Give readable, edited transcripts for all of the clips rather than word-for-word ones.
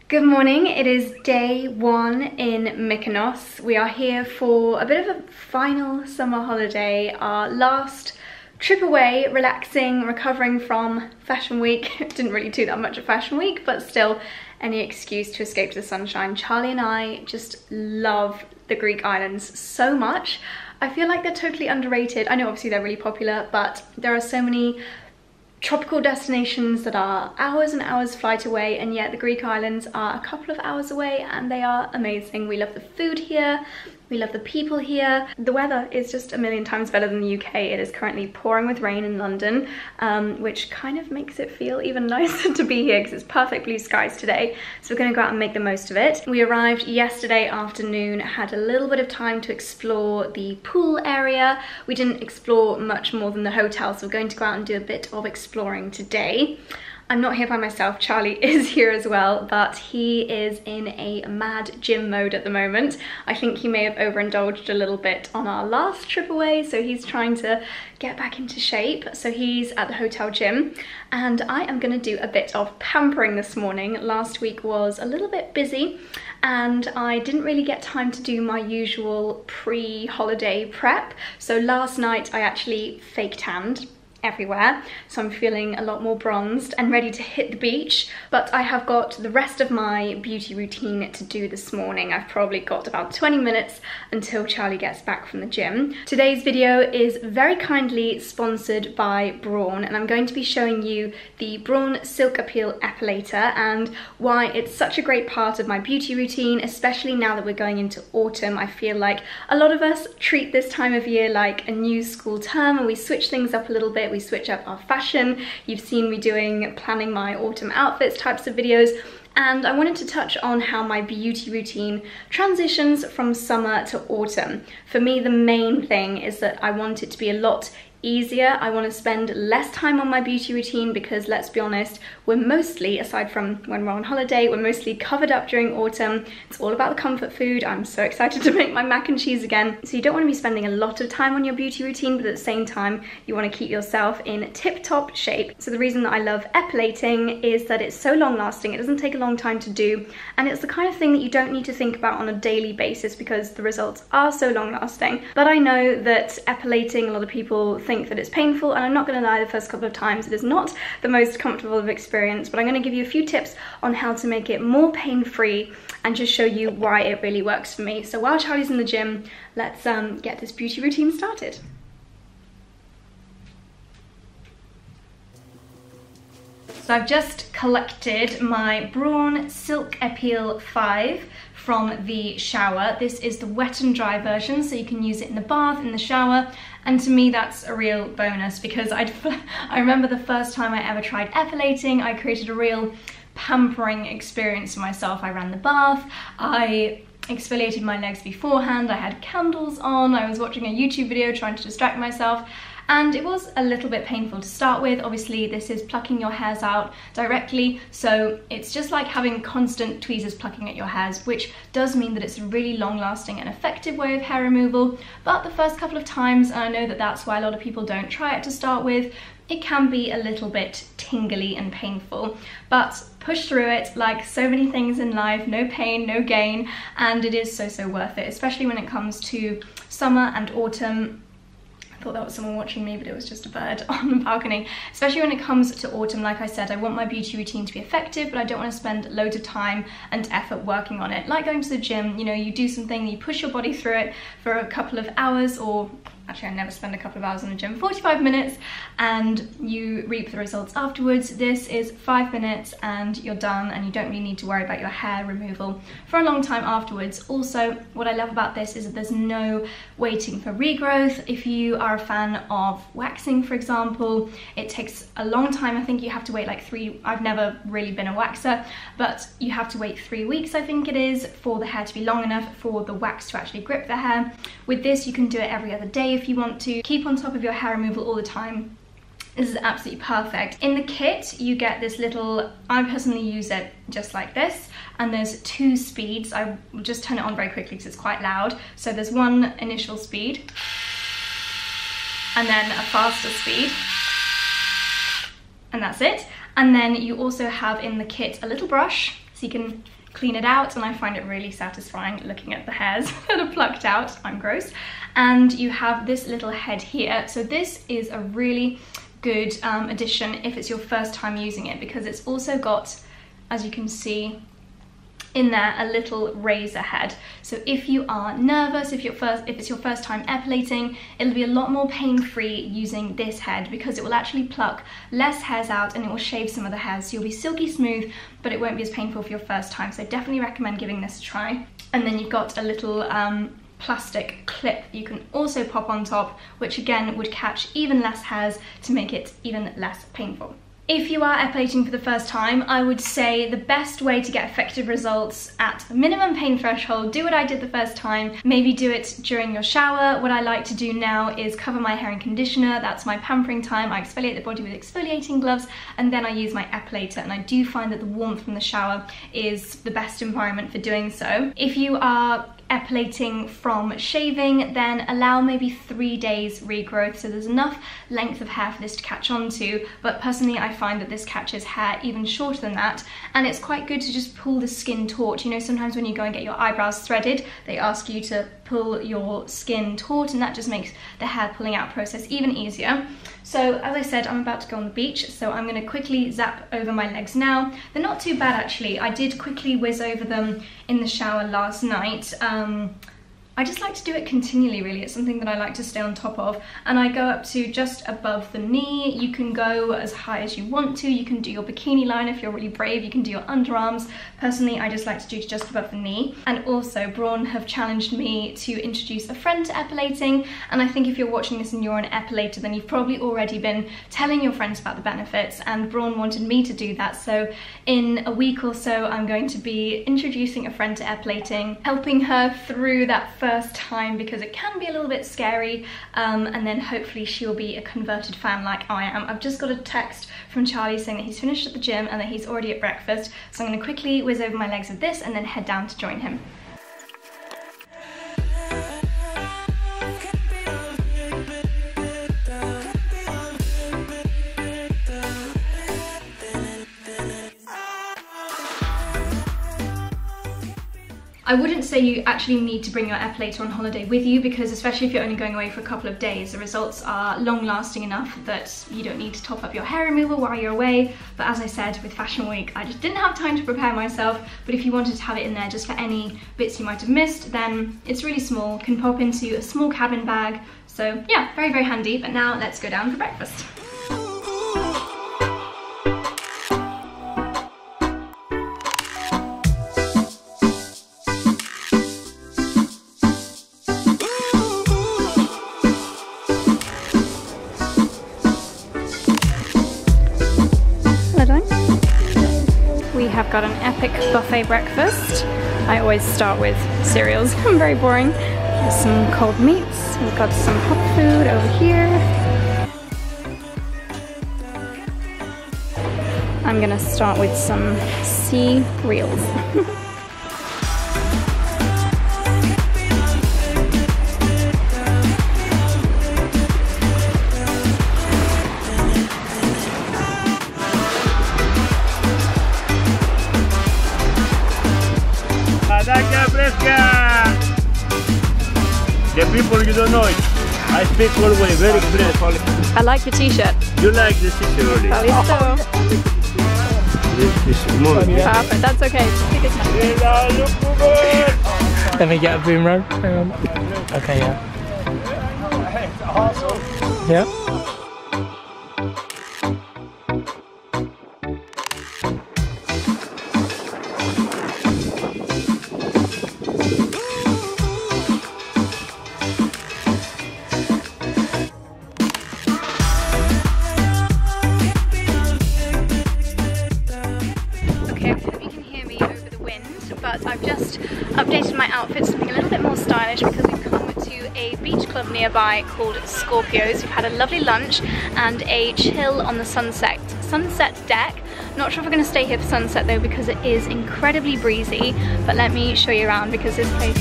Good morning, it is day one in Mykonos. We are here for a bit of a final summer holiday, our last trip away, relaxing, recovering from Fashion Week. Didn't really do that much at Fashion Week, but still any excuse to escape to the sunshine. Charlie and I just love the Greek islands so much. I feel like they're totally underrated. I know obviously they're really popular, but there are so many tropical destinations that are hours and hours flight away, and yet the Greek islands are a couple of hours away and they are amazing. We love the food here, we love the people here. The weather is just a million times better than the UK. It is currently pouring with rain in London, which kind of makes it feel even nicer to be here because it's perfect blue skies today. So we're going to go out and make the most of it. We arrived yesterday afternoon, had a little bit of time to explore the pool area. We didn't explore much more than the hotel, so we're going to go out and do a bit of exploring today. I'm not here by myself, Charlie is here as well, but he is in a mad gym mode at the moment. I think he may have overindulged a little bit on our last trip away, so he's trying to get back into shape. So he's at the hotel gym, and I am going to do a bit of pampering this morning. Last week was a little bit busy, and I didn't really get time to do my usual pre-holiday prep. So last night I actually fake tanned everywhere, so I'm feeling a lot more bronzed and ready to hit the beach. But I have got the rest of my beauty routine to do this morning. I've probably got about 20 minutes until Charlie gets back from the gym. Today's video is very kindly sponsored by Braun, and I'm going to be showing you the Braun Silk Appeal Epilator and why it's such a great part of my beauty routine, especially now that we're going into autumn. I feel like a lot of us treat this time of year like a new school term, and we switch things up a little bit. We switch up our fashion. You've seen me doing planning my autumn outfits types of videos, and I wanted to touch on how my beauty routine transitions from summer to autumn. For me, the main thing is that I want it to be a lot easier. I want to spend less time on my beauty routine because, let's be honest, we're mostly, aside from when we're on holiday, we're mostly covered up during autumn. It's all about the comfort food. I'm so excited to make my mac and cheese again. So you don't want to be spending a lot of time on your beauty routine, but at the same time you want to keep yourself in tip-top shape. So the reason that I love epilating is that it's so long lasting, it doesn't take a long time to do, and it's the kind of thing that you don't need to think about on a daily basis because the results are so long lasting. But I know that epilating, a lot of people think that it's painful, and I'm not going to lie, the first couple of times it is not the most comfortable of experience, but I'm going to give you a few tips on how to make it more pain-free and just show you why it really works for me. So while Charlie's in the gym, let's get this beauty routine started. So I've just collected my Braun Silk Appeal 5 from the shower. This is the wet and dry version, so you can use it in the bath, in the shower, and to me that's a real bonus because I remember the first time I ever tried epilating, I created a real pampering experience for myself. I ran the bath, I exfoliated my legs beforehand, I had candles on, I was watching a YouTube video trying to distract myself, and it was a little bit painful to start with. Obviously this is plucking your hairs out directly, so it's just like having constant tweezers plucking at your hairs, which does mean that it's a really long lasting and effective way of hair removal. But the first couple of times, and I know that that's why a lot of people don't try it to start with, it can be a little bit tingly and painful, but push through it. Like so many things in life, no pain, no gain, and it is so worth it, especially when it comes to summer and autumn. I thought that was someone watching me, but it was just a bird on the balcony. Especially when it comes to autumn, like I said, I want my beauty routine to be effective, but I don't want to spend loads of time and effort working on it. Like going to the gym, you know, you do something, you push your body through it for a couple of hours, or actually I never spend a couple of hours in the gym, 45 minutes, and you reap the results afterwards. This is 5 minutes and you're done, and you don't really need to worry about your hair removal for a long time afterwards. Also, what I love about this is that there's no waiting for regrowth. If you are a fan of waxing, for example, it takes a long time. I think you have to wait like I've never really been a waxer, but you have to wait 3 weeks, I think it is, for the hair to be long enough for the wax to actually grip the hair. With this, you can do it every other day if you want to. Keep on top of your hair removal all the time. This is absolutely perfect. In the kit, you get this little, I personally use it just like this, and there's 2 speeds. I will just turn it on very quickly because it's quite loud. So there's one initial speed, and then a faster speed, and that's it. And then you also have in the kit a little brush so you can clean it out, and I find it really satisfying looking at the hairs that are plucked out. I'm gross. And you have this little head here. So this is a really good addition if it's your first time using it, because it's also got, as you can see in there, a little razor head. So if you are nervous, if it's your first time epilating, it'll be a lot more pain-free using this head, because it will actually pluck less hairs out and it will shave some of the hairs. So you'll be silky smooth, but it won't be as painful for your first time. So I definitely recommend giving this a try. And then you've got a little plastic clip you can also pop on top, which again would catch even less hairs to make it even less painful. If you are epilating for the first time, I would say the best way to get effective results at a minimum pain threshold, do what I did the first time. Maybe do it during your shower. What I like to do now is cover my hair in conditioner. That's my pampering time. I exfoliate the body with exfoliating gloves, and then I use my epilator, and I do find that the warmth from the shower is the best environment for doing so. If you are epilating from shaving, then allow maybe 3 days regrowth, so there's enough length of hair for this to catch on to. But personally, I find that this catches hair even shorter than that, and it's quite good to just pull the skin taut. You know, sometimes when you go and get your eyebrows threaded, they ask you to pull your skin taut, and that just makes the hair pulling out process even easier. So as I said, I'm about to go on the beach, so I'm going to quickly zap over my legs now. They're not too bad actually. I did quickly whiz over them in the shower last night. I just like to do it continually, really. It's something that I like to stay on top of. And I go up to just above the knee. You can go as high as you want to. You can do your bikini line if you're really brave. You can do your underarms. Personally, I just like to do just above the knee. And also, Braun have challenged me to introduce a friend to epilating. And I think if you're watching this and you're an epilator, then you've probably already been telling your friends about the benefits. And Braun wanted me to do that. So in a week or so, I'm going to be introducing a friend to epilating, helping her through that first time, because it can be a little bit scary, and then hopefully she'll be a converted fan like I am. I've just got a text from Charlie saying that he's finished at the gym and that he's already at breakfast, so I'm going to quickly whiz over my legs with this and then head down to join him. I wouldn't say you actually need to bring your epilator on holiday with you, because especially if you're only going away for a couple of days, the results are long lasting enough that you don't need to top up your hair removal while you're away. But as I said, with Fashion Week, I just didn't have time to prepare myself. But if you wanted to have it in there just for any bits you might have missed, then it's really small, can pop into a small cabin bag. So yeah, very, very handy. But now let's go down for breakfast. We have got an epic buffet breakfast. I always start with cereals. I'm very boring. There's some cold meats. We've got some hot food over here. I'm gonna start with some cereals. The people you don't know it. I speak always very friendly. I like your t-shirt. You like this t-shirt really? Perfect, that's okay. Let me get a boom rope. Hang on. Okay, yeah. Yeah. I've just updated my outfit to something a little bit more stylish, because we've come to a beach club nearby called Scorpios. We've had a lovely lunch and a chill on the sunset deck. Not sure if we're going to stay here for sunset though, because it is incredibly breezy, but let me show you around because this place...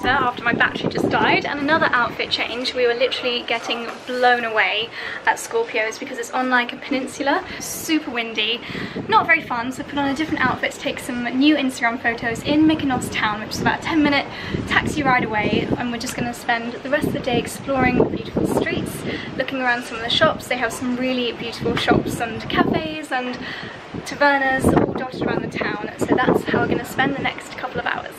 After my my battery just died. And another outfit change, we were literally getting blown away at Scorpios because it's on like a peninsula, super windy, not very fun, so I put on a different outfit to take some new Instagram photos in Mykonos town, which is about a 10-minute taxi ride away, and we're just going to spend the rest of the day exploring the beautiful streets, looking around some of the shops. They have some really beautiful shops and cafes and tavernas all dotted around the town, so that's how we're going to spend the next couple of hours.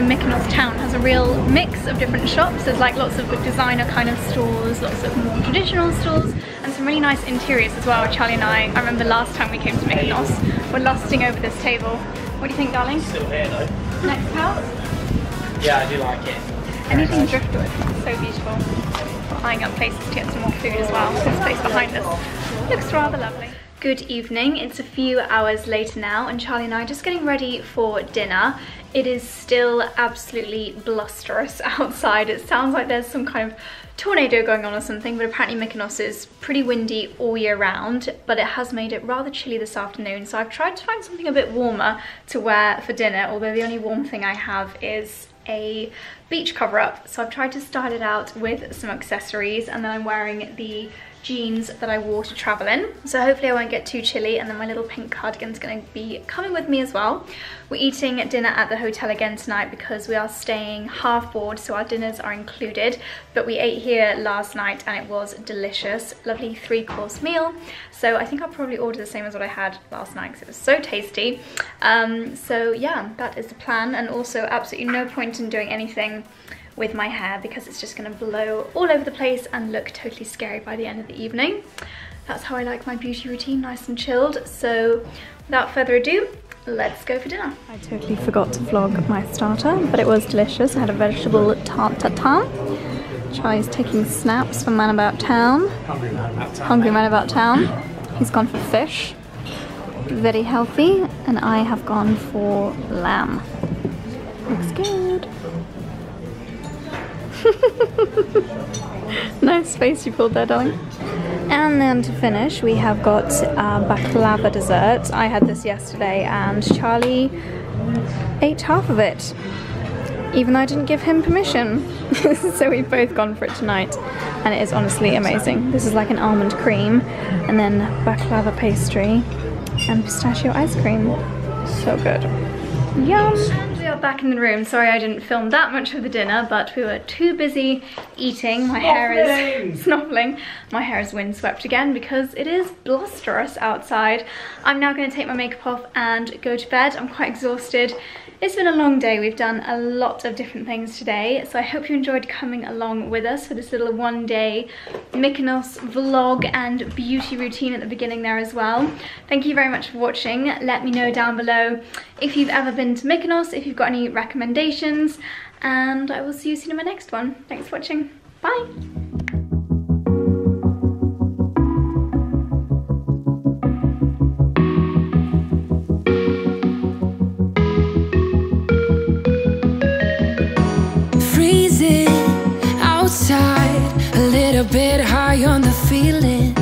Mykonos town has a real mix of different shops. There's like lots of designer kind of stores, lots of more traditional stores, and some really nice interiors as well. Charlie and I remember last time we came to Mykonos, we're lusting over this table. What do you think, darling? Still here though. Next house? Yeah, I do like it. Anything driftwood, so beautiful. We're eyeing up places to get some more food as well. This place behind us looks rather lovely. Good evening, it's a few hours later now and Charlie and I are just getting ready for dinner. It is still absolutely blusterous outside. It sounds like there's some kind of tornado going on or something, but apparently Mykonos is pretty windy all year round, but it has made it rather chilly this afternoon, so I've tried to find something a bit warmer to wear for dinner, although the only warm thing I have is a beach cover-up. So I've tried to style it out with some accessories, and then I'm wearing the jeans that I wore to travel in, so hopefully I won't get too chilly, and then my little pink cardigan's going to be coming with me as well. We're eating dinner at the hotel again tonight because we are staying half board, so our dinners are included, but we ate here last night and it was delicious. Lovely 3-course meal, so I think I'll probably order the same as what I had last night because it was so tasty. So yeah, that is the plan, and also absolutely no point in doing anything with my hair because it's just going to blow all over the place and look totally scary by the end of the evening. That's how I like my beauty routine, nice and chilled. So without further ado, let's go for dinner. I totally forgot to vlog my starter, but it was delicious. I had a vegetable tart tatin. Charlie's taking snaps for Man About Town. Hungry Man About Town. He's gone for fish. Very healthy. And I have gone for lamb. Looks good. Nice face you pulled there, darling. And then to finish, we have got Baklava Dessert. I had this yesterday and Charlie ate half of it, even though I didn't give him permission. So we've both gone for it tonight, and it is honestly amazing. This is like an almond cream, and then baklava pastry, and pistachio ice cream. So good. Yum! And we are back in the room. Sorry I didn't film that much of the dinner, but we were too busy eating. My hair is snuffling. My hair is windswept again because it is blusterous outside. I'm now going to take my makeup off and go to bed. I'm quite exhausted. It's been a long day. We've done a lot of different things today, so I hope you enjoyed coming along with us for this little one-day Mykonos vlog and beauty routine at the beginning there as well. Thank you very much for watching. Let me know down below if you've ever been to Mykonos, if you've got any recommendations, and I will see you soon in my next one. Thanks for watching. Bye! Outside, a little bit high on the feeling.